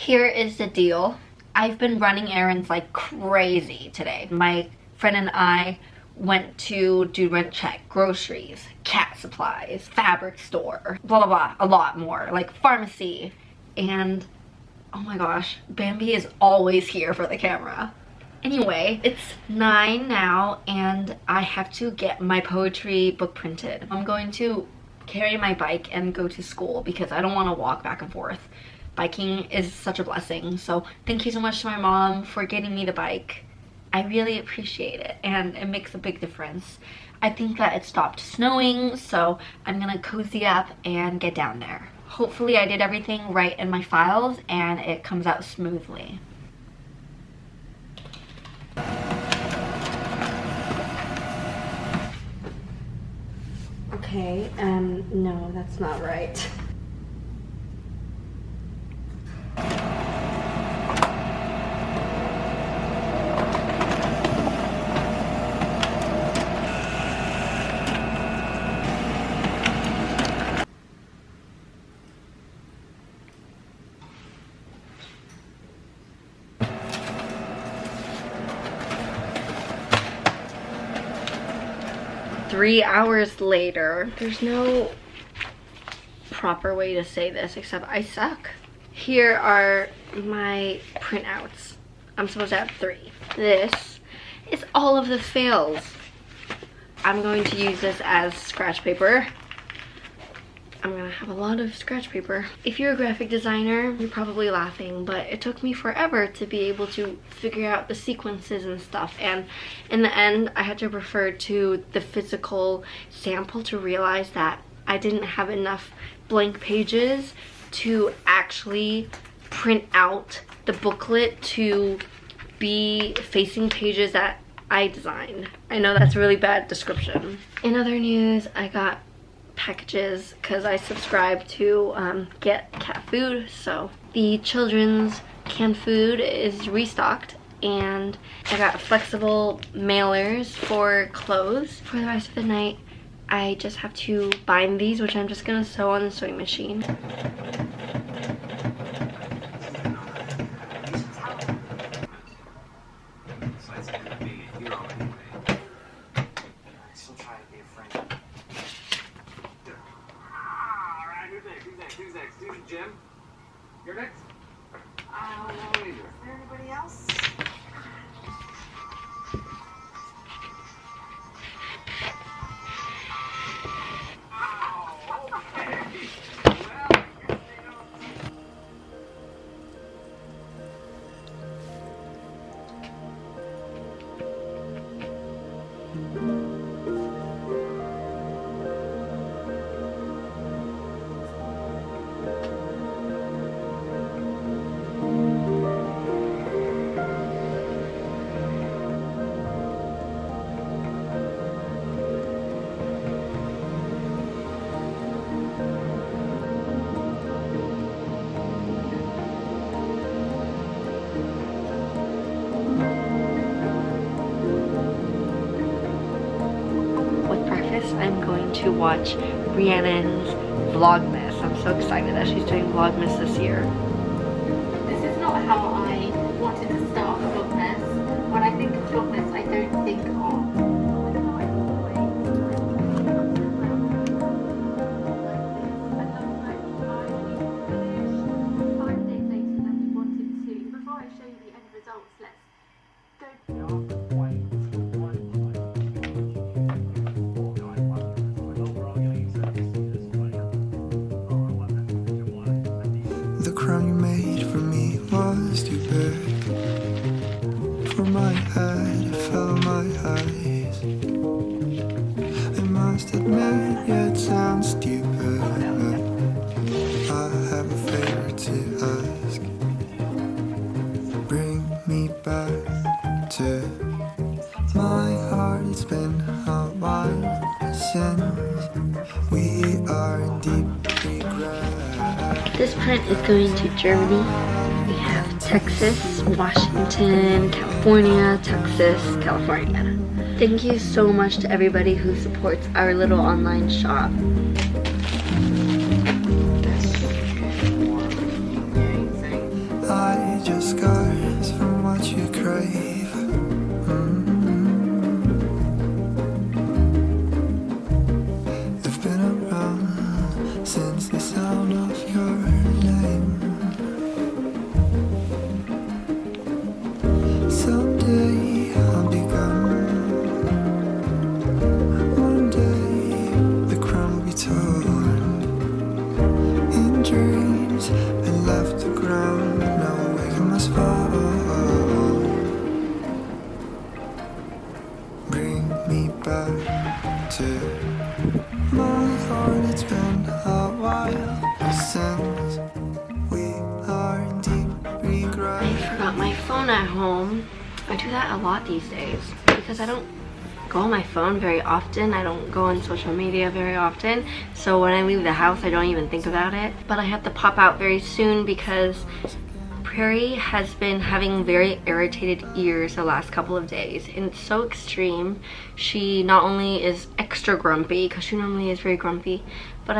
Here is the deal. I've been running errands like crazy today. My friend and I went to do rent check, groceries, cat supplies, fabric store, blah blah blah, a lot more, like pharmacy. And oh my gosh, Bambi is always here for the camera. Anyway, it's 9 now and I have to get my poetry book printed. I'm going to carry my bike and go to school because I don't want to walk back and forth. Biking is such a blessing, so thank you so much to my mom for getting me the bike. I really appreciate it and it makes a big difference. I think that it stopped snowing, so I'm gonna cozy up and get down there. Hopefully I did everything right in my files and it comes out smoothly. Okay, no, that's not right. Three hours later. There's no proper way to say this except I suck. Here are my printouts. I'm supposed to have 3. This is all of the fails. I'm going to use this as scratch paper. I'm gonna have a lot of scratch paper. If you're a graphic designer, you're probably laughing, but it took me forever to be able to figure out the sequences and stuff. And in the end, I had to refer to the physical sample to realize that I didn't have enough blank pages to actually print out the booklet to be facing pages that I designed. I know that's a really bad description. In other news, I got packages because I subscribe to get cat food, so the children's canned food is restocked and I got flexible mailers for clothes. For the rest of the night I just have to bind these, which I'm just gonna sew on the sewing machine. Who's next? Jim? You're next? Is there anybody else? I'm going to watch Rhiannon's Vlogmas. I'm so excited that she's doing Vlogmas this year. This is not how I wanted to start Vlogmas. When I think of Vlogmas, I don't think of The crown you made for me was too big for my head, it fell on my eyes. I must admit it sounds stupid, but I have a favor to ask. Bring me back to my heart. It's been a while since we are in deep regret. This print is going to Germany. We have Texas, Washington, California, Texas, California. Thank you so much to everybody who supports our little online shop. I to my heart. It's been a while since we are in deep regret. I forgot my phone at home. I do that a lot these days because I don't go on my phone very often. I don't go on social media very often. So when I leave the house, I don't even think about it. But I have to pop out very soon because Prairie has been having very irritated ears the last couple of days, and it's so extreme. She not only is extra grumpy, because she normally is very grumpy, but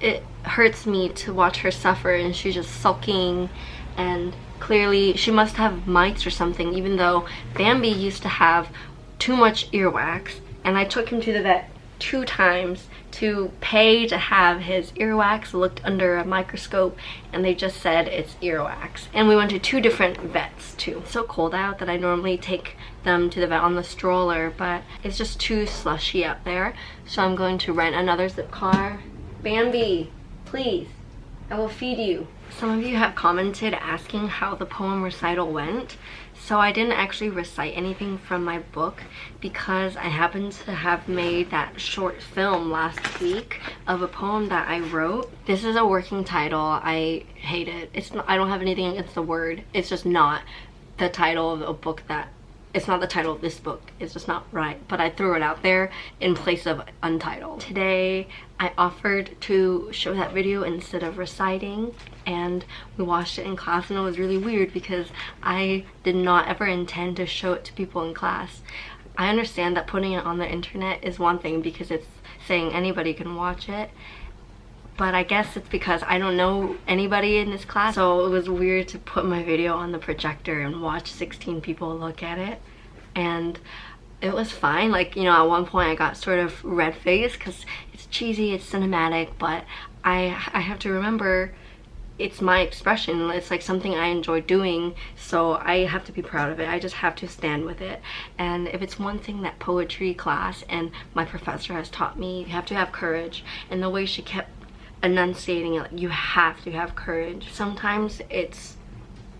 it hurts me to watch her suffer, and she's just sulking, and clearly she must have mites or something, even though Bambi used to have too much earwax, and I took him to the vet 2 times to pay to have his earwax looked under a microscope, and they just said it's earwax. And we went to 2 different vets too. It's so cold out that I normally take them to the vet on the stroller, but it's just too slushy out there, so I'm going to rent another zip car. Bambi, please, I will feed you. Some of you have commented asking how the poem recital went. So I didn't actually recite anything from my book because I happened to have made that short film last week of a poem that I wrote. This is a working title. I hate it. I don't have anything against the word. It's just not the title of a book that... It's not the title of this book. It's just not right. But I threw it out there in place of Untitled. Today, I offered to show that video instead of reciting, and we watched it in class, and it was really weird because I did not ever intend to show it to people in class. I understand that putting it on the internet is one thing because it's saying anybody can watch it, but I guess it's because I don't know anybody in this class, so it was weird to put my video on the projector and watch 16 people look at it. And it was fine. Like, you know, at one point I got sort of red-faced because it's cheesy, it's cinematic, but I have to remember it's my expression. It's like something I enjoy doing, so I have to be proud of it. I just have to stand with it. And if it's one thing that poetry class and my professor has taught me, you have to have courage. And the way she kept enunciating it, like, you have to have courage. Sometimes it's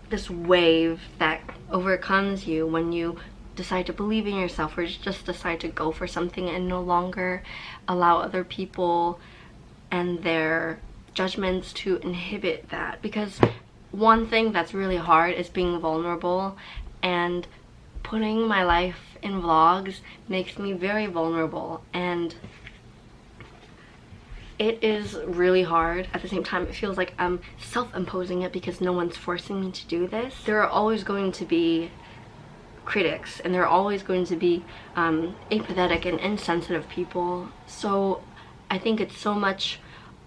this wave that overcomes you when you decide to believe in yourself, or just decide to go for something and no longer allow other people and their judgments to inhibit that. Because one thing that's really hard is being vulnerable, and putting my life in vlogs makes me very vulnerable, and it is really hard. At the same time, it feels like I'm self-imposing it because no one's forcing me to do this. There are always going to be critics, and there are always going to be apathetic and insensitive people. So I think it's so much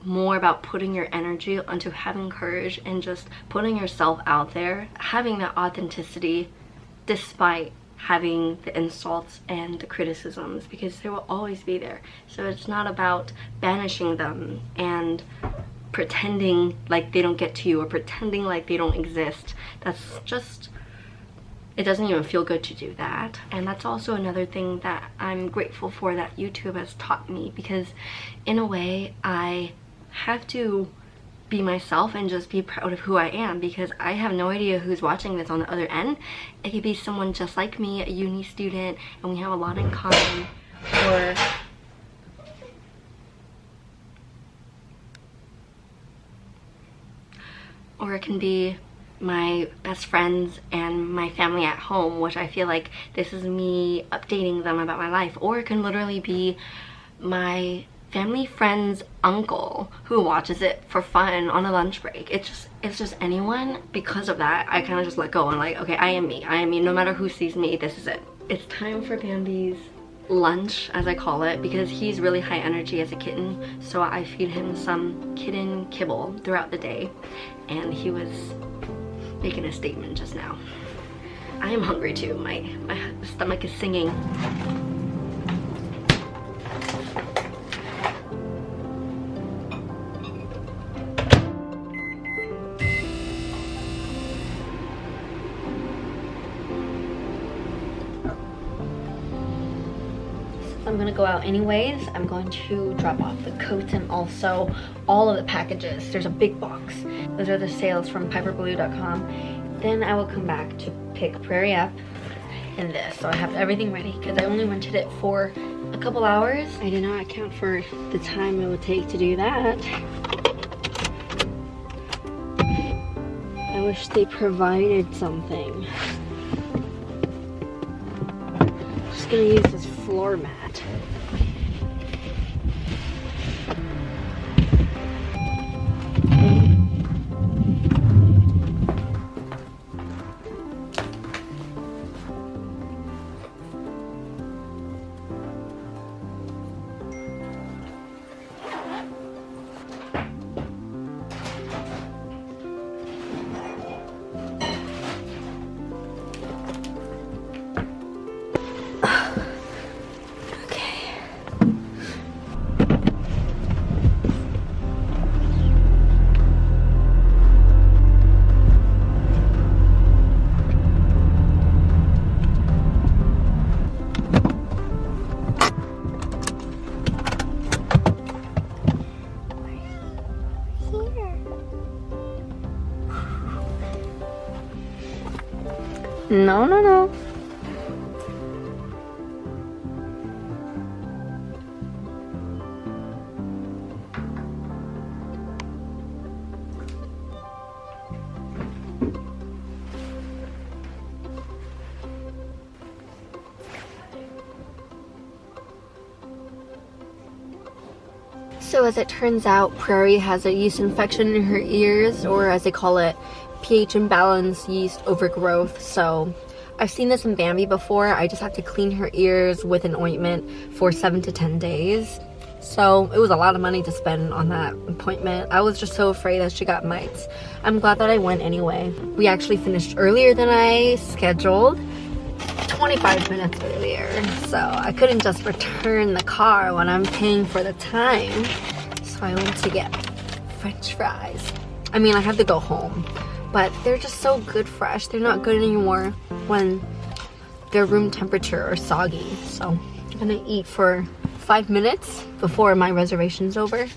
more about putting your energy onto having courage and just putting yourself out there, having that authenticity despite having the insults and the criticisms, because they will always be there. So it's not about banishing them and pretending like they don't get to you or pretending like they don't exist. That's just, it doesn't even feel good to do that. And that's also another thing that I'm grateful for that YouTube has taught me, because in a way I have to be myself and just be proud of who I am, because I have no idea who's watching this on the other end. It could be someone just like me, a uni student, and we have a lot in common, or it can be my best friends and my family at home, which I feel like this is me updating them about my life. Or it can literally be my family friend's uncle who watches it for fun on a lunch break. It's just anyone. Because of that, I kind of just let go and like, okay, I am me, no matter who sees me, this is it. It's time for Bambi's lunch, as I call it, because he's really high energy as a kitten, so I feed him some kitten kibble throughout the day, and he was making a statement just now. I am hungry too. My stomach is singing. I'm gonna go out anyways. I'm going to drop off the coats and also all of the packages. There's a big box. Those are the sales from piperblue.com. Then I will come back to pick Prairie up and this. So I have everything ready because I only rented it for a couple hours. I did not account for the time it would take to do that. I wish they provided something. I'm just gonna use this floor mat. No, no, no. So as it turns out, Prairie has a yeast infection in her ears, or as they call it, pH imbalance yeast overgrowth. So I've seen this in Bambi before. I just have to clean her ears with an ointment for 7 to 10 days. So it was a lot of money to spend on that appointment. I was just so afraid that she got mites. I'm glad that I went anyway. We actually finished earlier than I scheduled, 25 minutes earlier. So I couldn't just return the car when I'm paying for the time. So I went to get French fries. I mean, I had to go home, but they're just so good fresh. They're not good anymore when they're room temperature or soggy. So I'm gonna eat for 5 minutes before my reservation's over.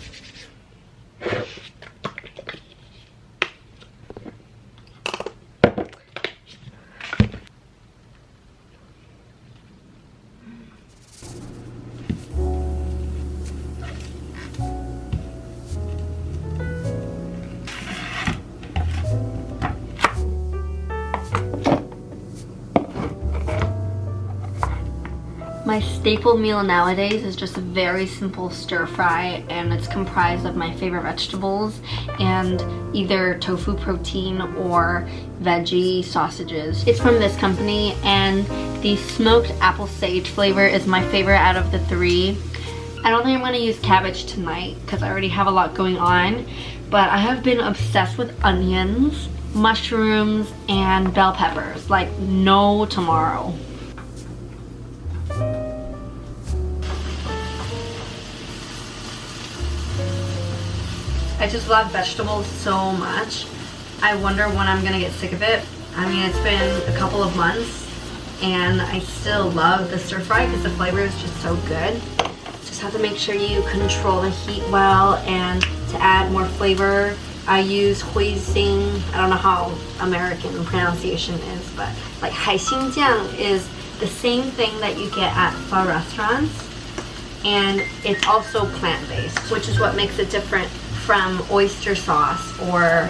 My staple meal nowadays is just a very simple stir fry, and it's comprised of my favorite vegetables and either tofu protein or veggie sausages. It's from this company, and the smoked apple sage flavor is my favorite out of the 3. I don't think I'm going to use cabbage tonight because I already have a lot going on, but I have been obsessed with onions, mushrooms, and bell peppers like no tomorrow. I just love vegetables so much. I wonder when I'm gonna get sick of it. I mean, it's been a couple of months and I still love the stir fry because the flavor is just so good. Just have to make sure you control the heat well, and to add more flavor, I use hoisin. I don't know how American pronunciation is, but like 海鲜酱 is the same thing that you get at pho restaurants, and it's also plant-based, which is what makes it different from oyster sauce, or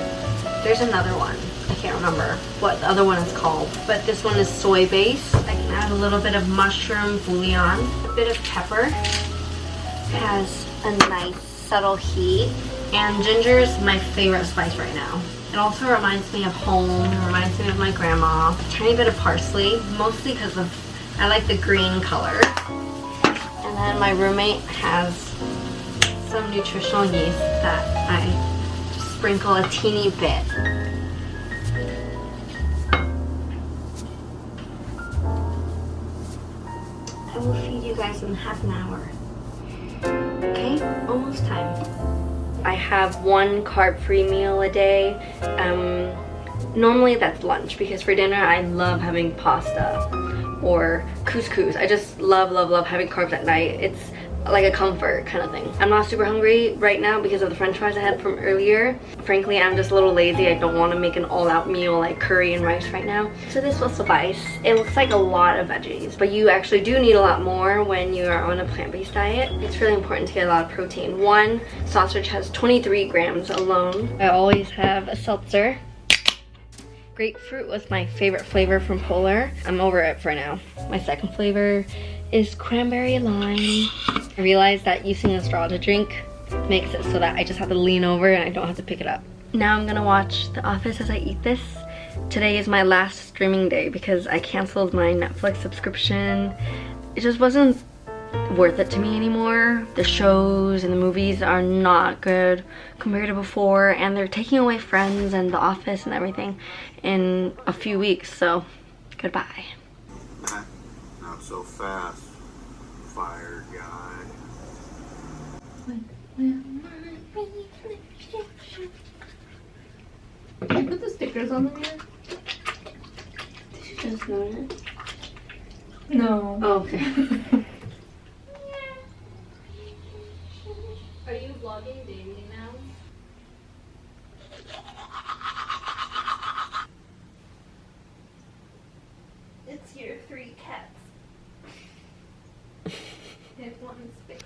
there's another one. I can't remember what the other one is called, but this one is soy based. I can add a little bit of mushroom bouillon, a bit of pepper. It has a nice subtle heat, and ginger is my favorite spice right now. It also reminds me of home, it reminds me of my grandma. A tiny bit of parsley, mostly because I like the green color. And then my roommate has some nutritional yeast that I just sprinkle a teeny bit. I will feed you guys in half an hour. Okay, almost time. I have one carb-free meal a day. Normally that's lunch, because for dinner I love having pasta or couscous. I just love having carbs at night. It's like a comfort kind of thing. I'm not super hungry right now because of the french fries I had from earlier. Frankly, I'm just a little lazy. I don't want to make an all-out meal like curry and rice right now. So this will suffice. It looks like a lot of veggies, but you actually do need a lot more when you are on a plant-based diet. It's really important to get a lot of protein. One sausage has 23 grams alone. I always have a seltzer. Grapefruit was my favorite flavor from Polar. I'm over it for now. My second flavor is cranberry lime. I realized that using a straw to drink makes it so that I just have to lean over and I don't have to pick it up. Now I'm gonna watch The Office as I eat this. Today is my last streaming day because I canceled my Netflix subscription. It just wasn't worth it to me anymore. The shows and the movies are not good compared to before, and they're taking away Friends and The Office and everything in a few weeks, so goodbye. Not so fast, fire guy. Did you put the stickers on the mirror? Did you just notice? No. Oh, okay. Are you vlogging daily now? It's your 3 cats. There's one space.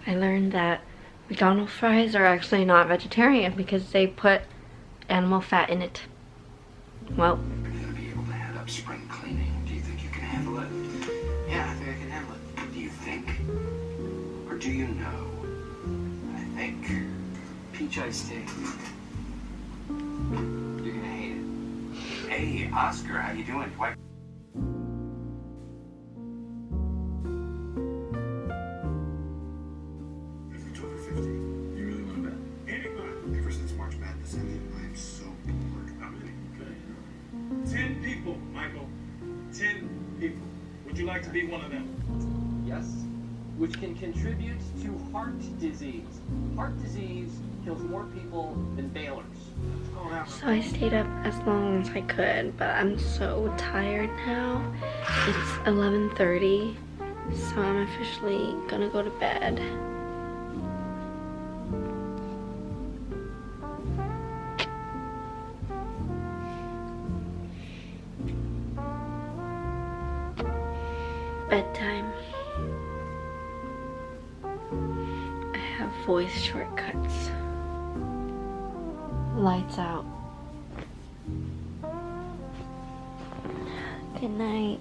I learned that McDonald's fries are actually not vegetarian because they put animal fat in it. Well, You're gonna be able to head up spring cleaning. Do you think you can handle it? Yeah, I think I can handle it. Do you think? Or do you know? I think. Peach iced tea. You're gonna hate it. Hey, Oscar, how you doing? Why? You really want to bet? Anybody. Ever since March Madness ended, I am so bored. How many? Okay. 10 people, Michael. 10 people. Would you like to be one of them? Yes, which can contribute to heart disease. Heart disease kills more people than Baylor's. so I stayed up as long as I could, but I'm so tired now. It's 11:30, so I'm officially gonna go to bed. Bedtime. I have voice shortcuts. Lights out. Good night.